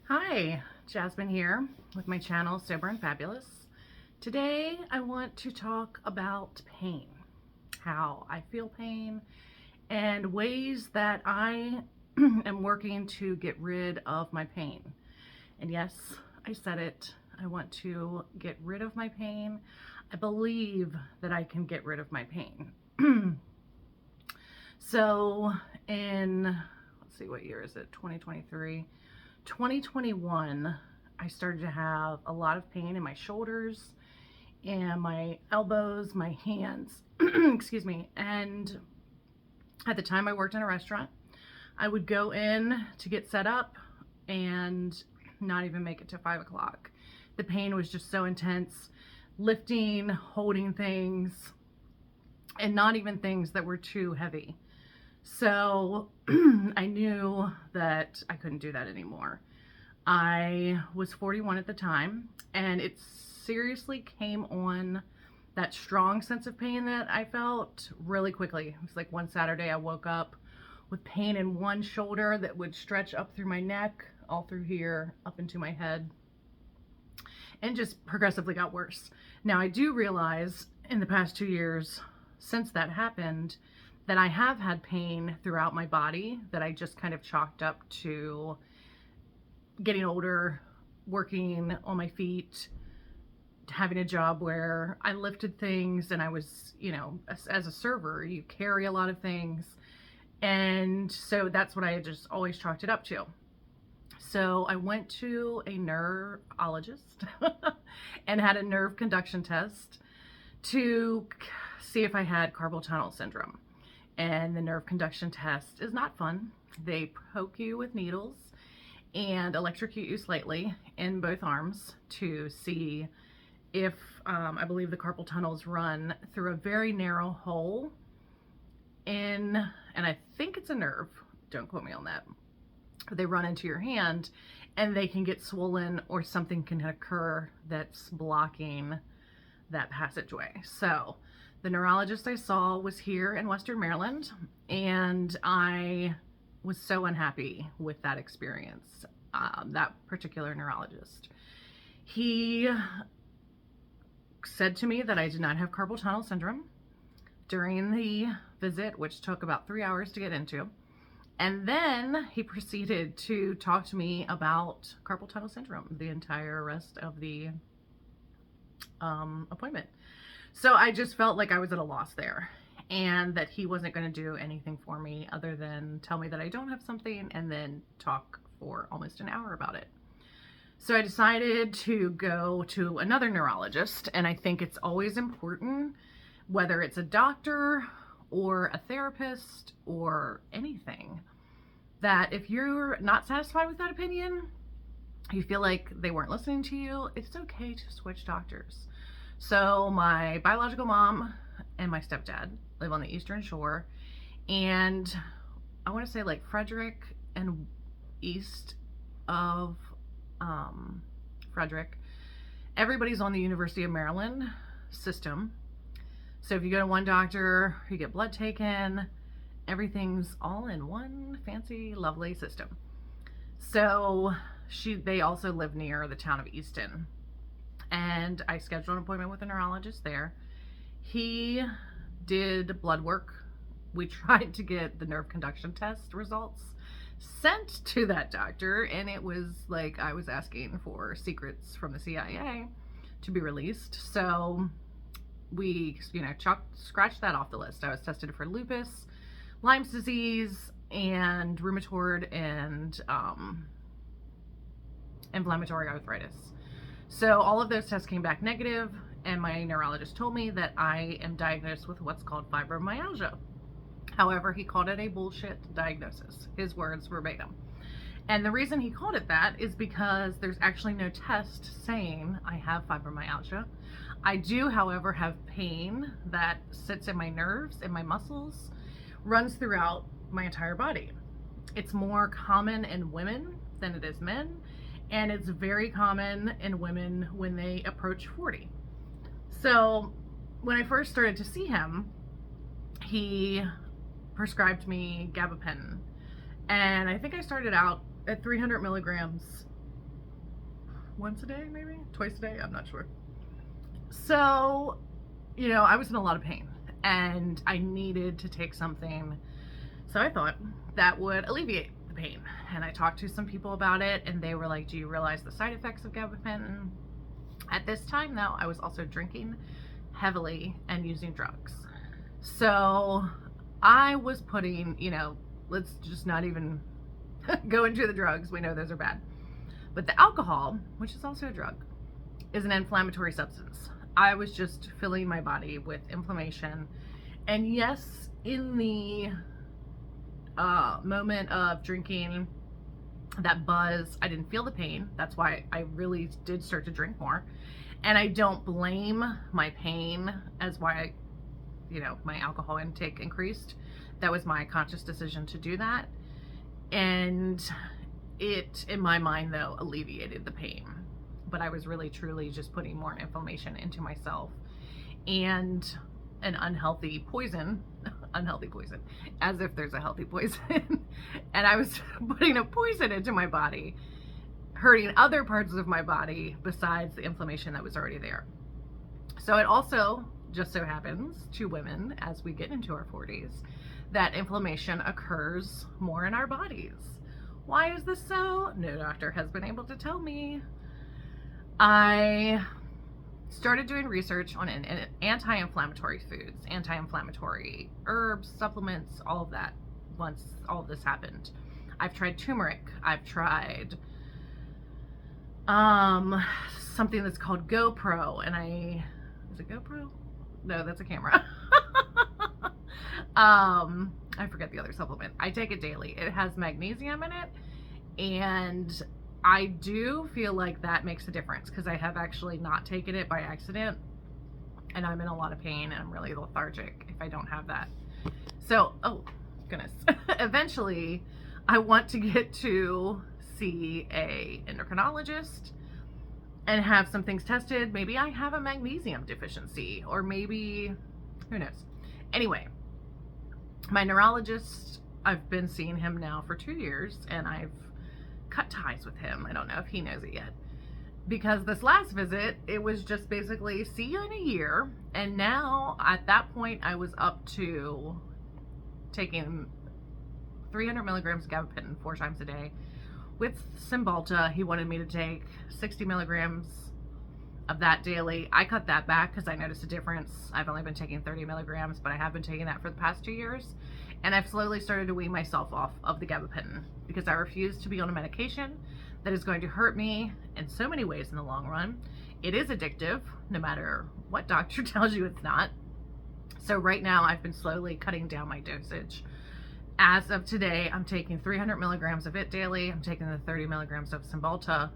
Hi, Jasmine here with my channel Sober and Fabulous. Today I want to talk about pain, how I feel pain, and ways that I am working to get rid of my pain. And yes, I said it, I want to get rid of my pain. I believe that I can get rid of my pain. So in, let's see, what year is it? 2023. 2021, I started to have a lot of pain in my shoulders and my elbows, my hands, excuse me. And at the time I worked in a restaurant, I would go in to get set up and not even make it to 5 o'clock. The pain was just so intense, lifting, holding things, and not even things that were too heavy. So I knew that I couldn't do that anymore. I was 41 at the time, and it seriously came on, that strong sense of pain that I felt, really quickly. It was like one Saturday I woke up with pain in one shoulder that would stretch up through my neck, all through here, up into my head, and just progressively got worse. Now I do realize in the past 2 years since that happened that I have had pain throughout my body that I just kind of chalked up to getting older, working on my feet, having a job where I lifted things, and I was, as a server, you carry a lot of things. And so that's what I had just always chalked it up to. So I went to a neurologist and had a nerve conduction test to see if I had carpal tunnel syndrome. And the nerve conduction test is not fun. They poke you with needles and electrocute you slightly in both arms to see if, I believe the carpal tunnels run through a very narrow hole in, and I think it's a nerve, don't quote me on that. They run into your hand and they can get swollen, or something can occur that's blocking that passageway. So the neurologist I saw was here in Western Maryland, and I was so unhappy with that experience. That particular neurologist, he said to me that I did not have carpal tunnel syndrome during the visit, which took about 3 hours to get into. And then he proceeded to talk to me about carpal tunnel syndrome the entire rest of the appointment. So I just felt like I was at a loss there, and that he wasn't going to do anything for me other than tell me that I don't have something and then talk for almost an hour about it. So I decided to go to another neurologist, and I think it's always important, whether it's a doctor or a therapist or anything, that if you're not satisfied with that opinion, you feel like they weren't listening to you, it's okay to switch doctors. So my biological mom and my stepdad live on the Eastern Shore, and I want to say like Frederick and east of Frederick, everybody's on the University of Maryland system. So if you go to one doctor, you get blood taken, everything's all in one fancy, lovely system. So they also live near the town of Easton. And I scheduled an appointment with a neurologist there. He did blood work. We tried to get the nerve conduction test results sent to that doctor, and it was like I was asking for secrets from the CIA to be released. So we, scratched that off the list. I was tested for lupus, Lyme's disease, and rheumatoid and inflammatory arthritis. So all of those tests came back negative, and my neurologist told me that I am diagnosed with what's called fibromyalgia. However, he called it a bullshit diagnosis, his words verbatim. And the reason he called it that is because there's actually no test saying I have fibromyalgia. I do, however, have pain that sits in my nerves and my muscles, runs throughout my entire body. It's more common in women than it is men, and it's very common in women when they approach 40. So when I first started to see him, he prescribed me gabapentin, and I think I started out at 300 milligrams once a day, maybe twice a day. I'm not sure. So, you know, I was in a lot of pain and I needed to take something. So I thought that would alleviate the pain. And I talked to some people about it and they were like, do you realize the side effects of gabapentin? At this time, though, I was also drinking heavily and using drugs. So I was putting, you know, let's just not even go into the drugs. We know those are bad. But the alcohol, which is also a drug, is an inflammatory substance. I was just filling my body with inflammation. And yes, in the moment of drinking, that buzz, I didn't feel the pain. That's why I really did start to drink more. And I don't blame my pain as why I, you know, my alcohol intake increased. That was my conscious decision to do that. And it, in my mind though, alleviated the pain. But I was really truly just putting more inflammation into myself and an unhealthy poison, as if there's a healthy poison. And I was putting a poison into my body, hurting other parts of my body besides the inflammation that was already there. So it also just so happens to women, as we get into our 40s, that inflammation occurs more in our bodies. Why is this so? No doctor has been able to tell me. I started doing research on anti-inflammatory foods, anti-inflammatory herbs, supplements, all of that once all of this happened. I've tried turmeric. I've tried something that's called GoPro, and is it GoPro? No, that's a camera. I forget the other supplement. I take it daily. It has magnesium in it, and I do feel like that makes a difference because I have actually not taken it by accident and I'm in a lot of pain and I'm really lethargic if I don't have that. So, oh goodness, eventually I want to get to see a endocrinologist and have some things tested. Maybe I have a magnesium deficiency or maybe, who knows? Anyway, my neurologist, I've been seeing him now for 2 years and I've cut ties with him. I don't know if he knows it yet. Because this last visit, it was just basically see you in a year. And now at that point, I was up to taking 300 milligrams of gabapentin 4 times a day. With Cymbalta, he wanted me to take 60 milligrams of that daily. I cut that back because I noticed a difference. I've only been taking 30 milligrams, but I have been taking that for the past 2 years. And I've slowly started to wean myself off of the gabapentin because I refuse to be on a medication that is going to hurt me in so many ways in the long run. It is addictive, no matter what doctor tells you it's not. So right now I've been slowly cutting down my dosage. As of today, I'm taking 300 milligrams of it daily. I'm taking the 30 milligrams of Cymbalta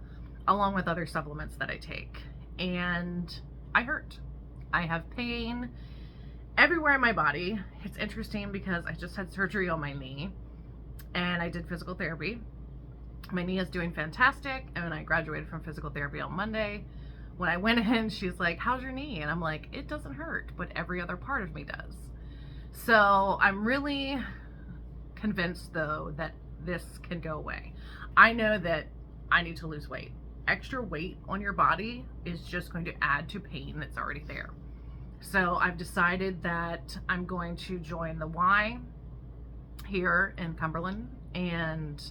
along with other supplements that I take. And I hurt. I have pain everywhere in my body. It's interesting because I just had surgery on my knee and I did physical therapy. My knee is doing fantastic, and I graduated from physical therapy on Monday. When I went in, she's like, how's your knee? And I'm like, it doesn't hurt, but every other part of me does. So I'm really convinced though that this can go away. I know that I need to lose weight. Extra weight on your body is just going to add to pain that's already there. So I've decided that I'm going to join the Y here in Cumberland and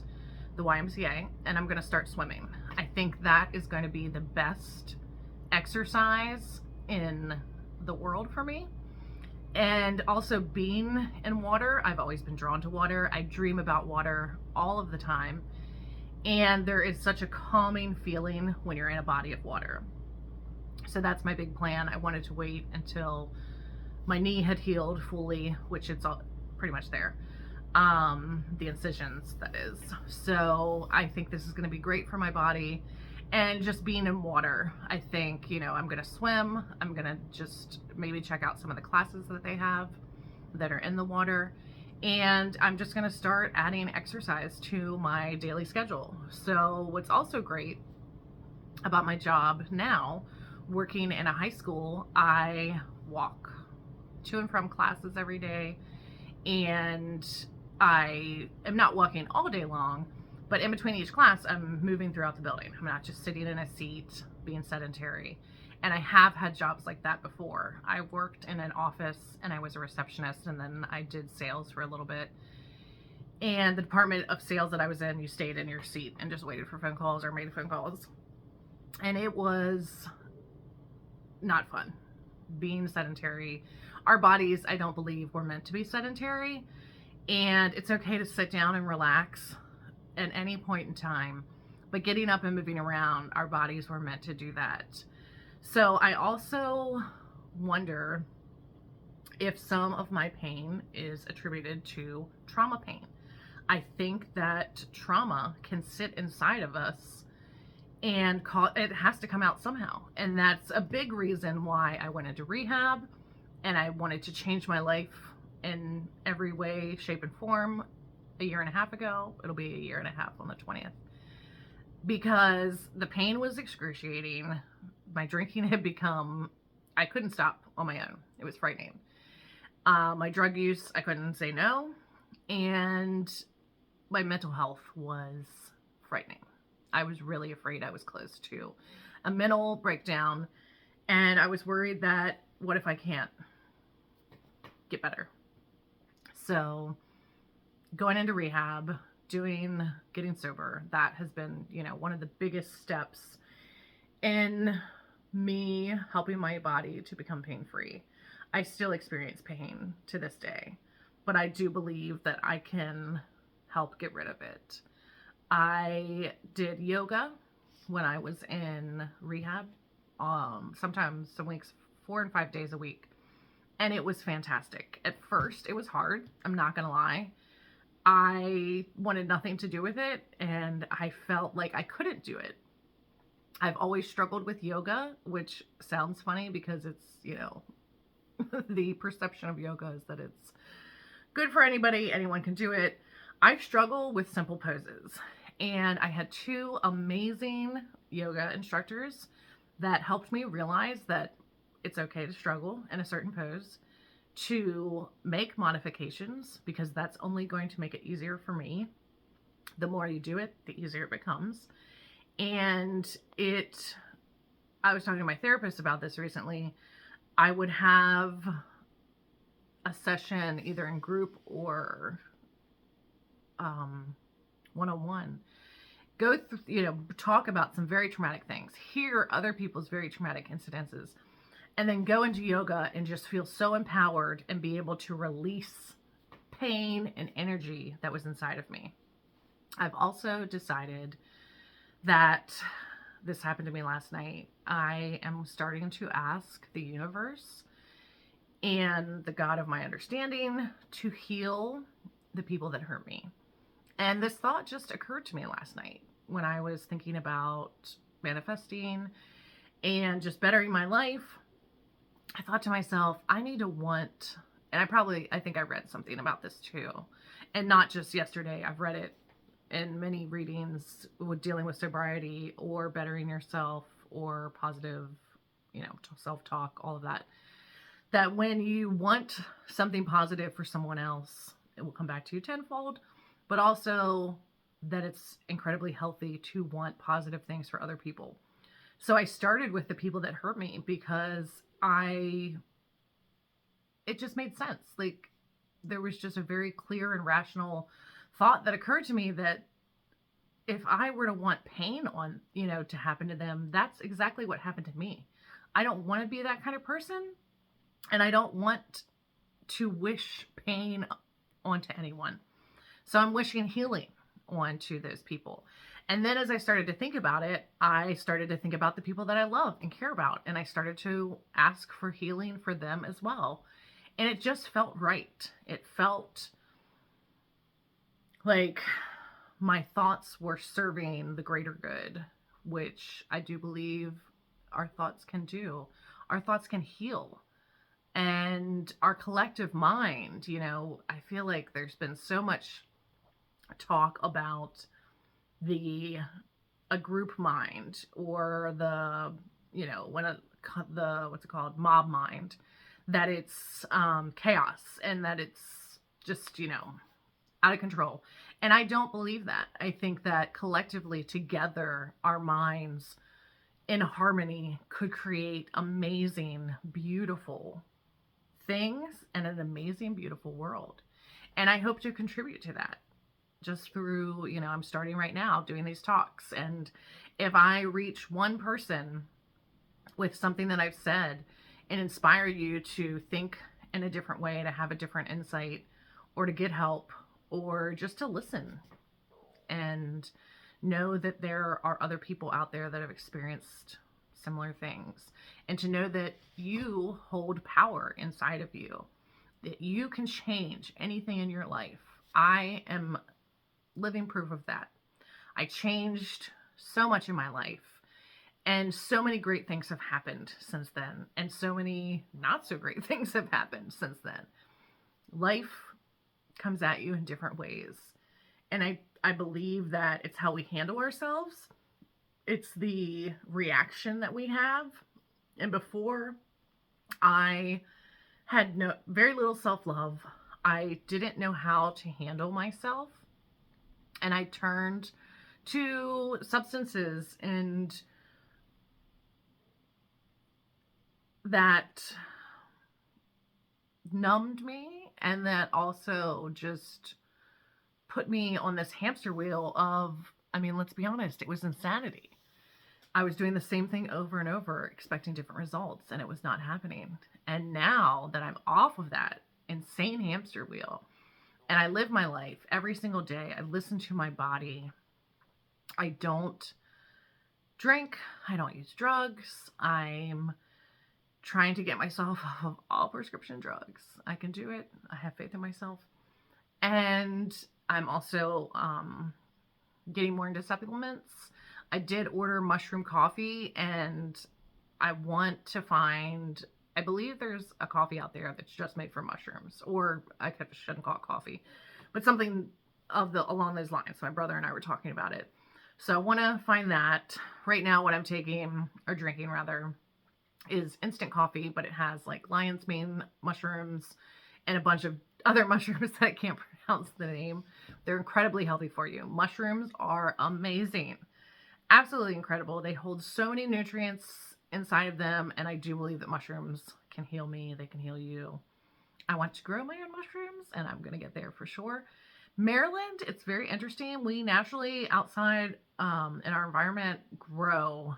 the YMCA, and I'm going to start swimming. I think that is going to be the best exercise in the world for me. And also being in water, I've always been drawn to water. I dream about water all of the time. And there is such a calming feeling when you're in a body of water. So that's my big plan. I wanted to wait until my knee had healed fully, which it's all pretty much there. The incisions, that is. So I think this is going to be great for my body. And just being in water, I think, you know, I'm going to swim. I'm going to just maybe check out some of the classes that they have that are in the water. And I'm just going to start adding exercise to my daily schedule. So what's also great about my job now, working in a high school, I walk to and from classes every day. And I am not walking all day long, But in between each class, I'm moving throughout the building. I'm not just sitting in a seat being sedentary. And I have had jobs like that before. I worked in an office and I was a receptionist, and then I did sales for a little bit. And the department of sales that I was in, you stayed in your seat and just waited for phone calls or made phone calls. And it was not fun being sedentary. Our bodies, I don't believe, were meant to be sedentary. And it's okay to sit down and relax at any point in time. But getting up and moving around, our bodies were meant to do that. So I also wonder if some of my pain is attributed to trauma pain. I think that trauma can sit inside of us and it has to come out somehow. And that's a big reason why I went into rehab and I wanted to change my life in every way, shape, and form a year and a half ago. It'll be a year and a half on the 20th. Because the pain was excruciating. My drinking had become, I couldn't stop on my own. It was frightening. My drug use, I couldn't say no. And my mental health was frightening. I was really afraid I was close to a mental breakdown. And I was worried that, what if I can't get better? So going into rehab, getting sober, that has been, one of the biggest steps in me helping my body to become pain-free. I still experience pain to this day, but I do believe that I can help get rid of it. I did yoga when I was in rehab, sometimes some weeks, 4 and 5 days a week. And it was fantastic. At first, it was hard. I'm not going to lie. I wanted nothing to do with it, and I felt like I couldn't do it. I've always struggled with yoga, which sounds funny because it's, the perception of yoga is that it's good for anybody. Anyone can do it. I struggle with simple poses, and I had 2 amazing yoga instructors that helped me realize that it's okay to struggle in a certain pose, to make modifications, because that's only going to make it easier for me. The more you do it, the easier it becomes. And I was talking to my therapist about this recently. I would have a session either in group or one-on-one, go through, talk about some very traumatic things, hear other people's very traumatic incidences, and then go into yoga and just feel so empowered and be able to release pain and energy that was inside of me. I've also decided that, this happened to me last night, I am starting to ask the universe and the God of my understanding to heal the people that hurt me. And this thought just occurred to me last night when I was thinking about manifesting and just bettering my life. I thought to myself, I need to want, and I think I read something about this too. And not just yesterday, I've read it in many readings with dealing with sobriety or bettering yourself or positive, self-talk, all of that. That when you want something positive for someone else, it will come back to you tenfold, but also that it's incredibly healthy to want positive things for other people. So I started with the people that hurt me because it just made sense. Like, there was just a very clear and rational thought that occurred to me that if I were to want pain to happen to them, that's exactly what happened to me. I don't want to be that kind of person, and I don't want to wish pain onto anyone. So I'm wishing healing onto those people. And then as I started to think about it, I started to think about the people that I love and care about. And I started to ask for healing for them as well. And it just felt right. It felt like my thoughts were serving the greater good, which I do believe our thoughts can do. Our thoughts can heal. And our collective mind, I feel like there's been so much talk about a group mind, or what's it called, mob mind, that it's chaos and that it's just out of control. And I don't believe that. I think that collectively together, our minds in harmony could create amazing, beautiful things and an amazing, beautiful world. And I hope to contribute to that just through, I'm starting right now doing these talks. And if I reach one person with something that I've said and inspire you to think in a different way, to have a different insight, or to get help, or just to listen and know that there are other people out there that have experienced similar things, and to know that you hold power inside of you, that you can change anything in your life. I am living proof of that. I changed so much in my life, and so many great things have happened since then, and so many not so great things have happened since then. Life comes at you in different ways, and I believe that it's how we handle ourselves. It's the reaction that we have. And before, I had very little self-love. I didn't know how to handle myself, and I turned to substances, and that numbed me, and that also just put me on this hamster wheel of, let's be honest, it was insanity. I was doing the same thing over and over, expecting different results, and it was not happening. And now that I'm off of that insane hamster wheel, and I live my life every single day, I listen to my body. I don't drink. I don't use drugs. I'm trying to get myself off of all prescription drugs. I can do it. I have faith in myself. And I'm also getting more into supplements. I did order mushroom coffee, and I want to find, I believe there's a coffee out there that's just made from mushrooms, or I shouldn't call it coffee, but something along those lines. My brother and I were talking about it. So I want to find that. Right now what I'm taking, or drinking rather, is instant coffee, but it has like lion's mane mushrooms and a bunch of other mushrooms that I can't pronounce the name. They're incredibly healthy for you. Mushrooms are amazing. Absolutely incredible. They hold so many nutrients inside of them, and I do believe that mushrooms can heal me. They can heal you. I want to grow my own mushrooms, and I'm going to get there for sure. Maryland, it's very interesting. We naturally outside in our environment grow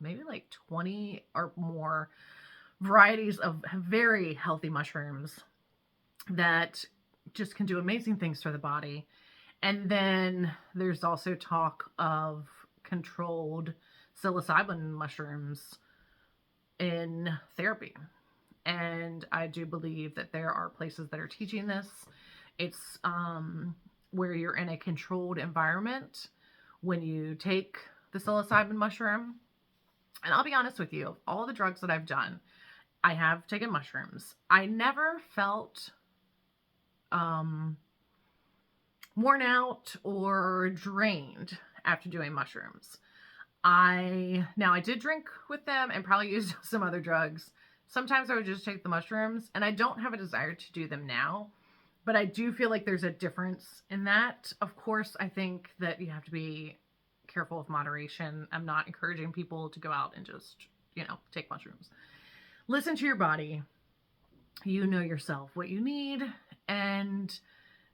maybe like 20 or more varieties of very healthy mushrooms that just can do amazing things for the body. And then there's also talk of controlled psilocybin mushrooms in therapy. And I do believe that there are places that are teaching this. It's where you're in a controlled environment when you take the psilocybin mushroom. And I'll be honest with you, all the drugs that I've done, I have taken mushrooms. I never felt worn out or drained after doing mushrooms. I did drink with them and probably used some other drugs. Sometimes I would just take the mushrooms, and I don't have a desire to do them now, but I do feel like there's a difference in that. Of course, I think that you have to be careful with moderation. I'm not encouraging people to go out and just, take mushrooms. Listen to your body. You know yourself, what you need, and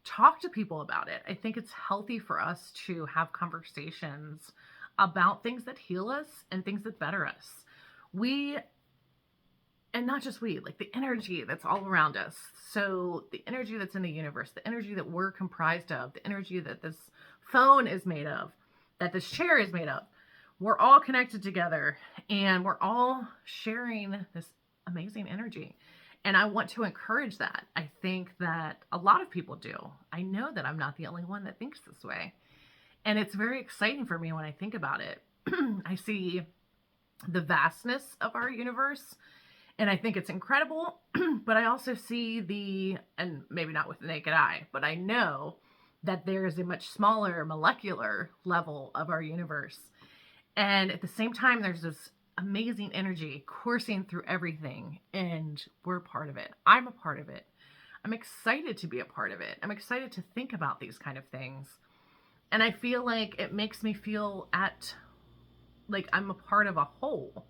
talk to people about it. I think it's healthy for us to have conversations about things that heal us and things that better us. And not just like the energy that's all around us. So the energy that's in the universe, the energy that we're comprised of, the energy that this phone is made of, that this chair is made of, we're all connected together, and we're all sharing this amazing energy. And I want to encourage that. I think that a lot of people do. I know that I'm not the only one that thinks this way. And it's very exciting for me when I think about it. I see the vastness of our universe, and I think it's incredible. But I also see and maybe not with the naked eye, but I know that there is a much smaller molecular level of our universe. And at the same time, there's this amazing energy coursing through everything, and we're part of it. I'm a part of it. I'm excited to be a part of it. I'm excited to think about these kind of things. And I feel like it makes me feel like I'm a part of a whole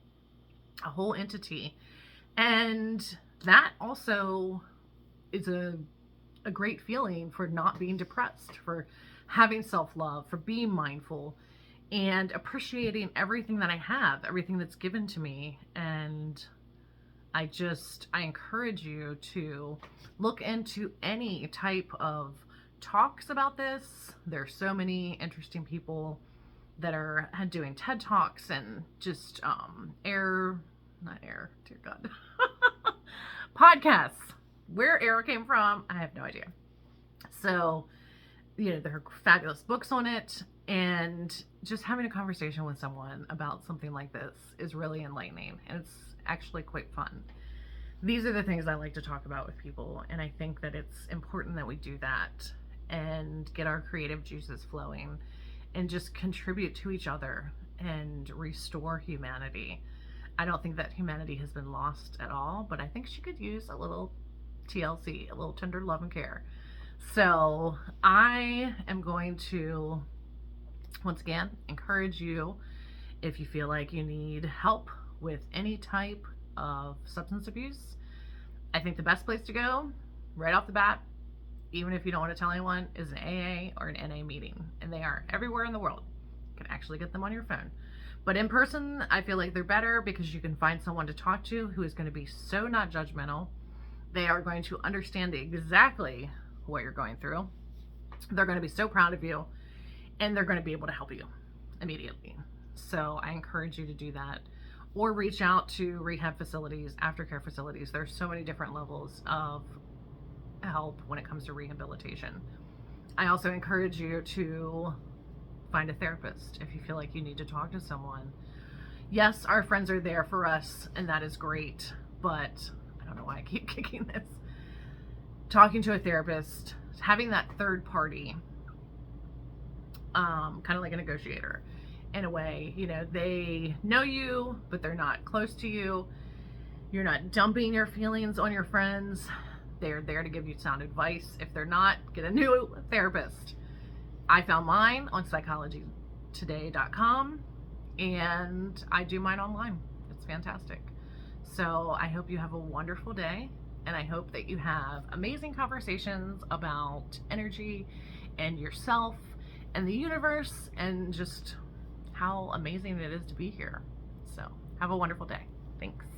entity. And that also is a great feeling for not being depressed, for having self-love, for being mindful and appreciating everything that I have, everything that's given to me. And I encourage you to look into any type of talks about this. There's so many interesting people that are doing TED Talks and just dear God, podcasts. Where air came from, I have no idea. So, there are fabulous books on it, and just having a conversation with someone about something like this is really enlightening, and it's actually quite fun. These are the things I like to talk about with people, and I think that it's important that we do that and get our creative juices flowing and just contribute to each other and restore humanity. I don't think that humanity has been lost at all, but I think she could use a little TLC, a little tender love and care. So I am going to, once again, encourage you, if you feel like you need help with any type of substance abuse, I think the best place to go right off the bat, even if you don't want to tell anyone, is an AA or an NA meeting. And they are everywhere in the world. You can actually get them on your phone. But in person, I feel like they're better because you can find someone to talk to who is going to be so not judgmental. They are going to understand exactly what you're going through. They're going to be so proud of you, and they're going to be able to help you immediately. So I encourage you to do that, or reach out to rehab facilities, aftercare facilities. There's so many different levels of help when it comes to rehabilitation. I also encourage you to find a therapist if you feel like you need to talk to someone. Yes, our friends are there for us, and that is great, but I don't know why I keep kicking this. Talking to a therapist, having that third party, kind of like a negotiator in a way. They know you, but they're not close to you. You're not dumping your feelings on your friends. They're there to give you sound advice. If they're not, get a new therapist. I found mine on psychologytoday.com, and I do mine online. It's fantastic. So I hope you have a wonderful day, and I hope that you have amazing conversations about energy and yourself and the universe and just how amazing it is to be here. So have a wonderful day. Thanks.